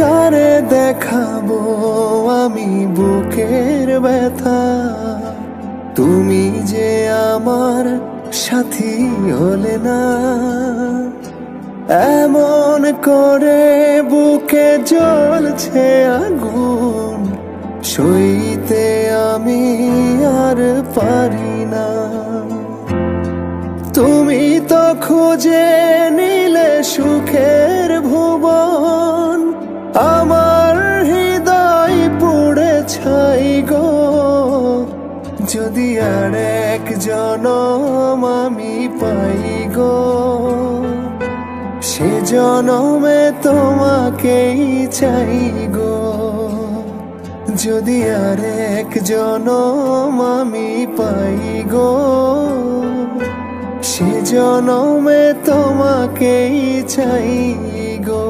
কারে দেখাবো আমি বুকের ব্যথা? তুমি যে আমার সাথী হলে না, এমন করে বুকে জ্বলছে আগুন, সইতে আমি আর পারি না। তুমি তো খুঁজে নিলে সুখের ভুবন, আমার হৃদয় পুড়ে ছাই গো। যদি আর এক জনম আমি পাই গো, সে জনমে তোমাকেই চাই গো। যদি আর এক জনম আমি পাই গো, সে জনমে তোমাকেই চাই গো।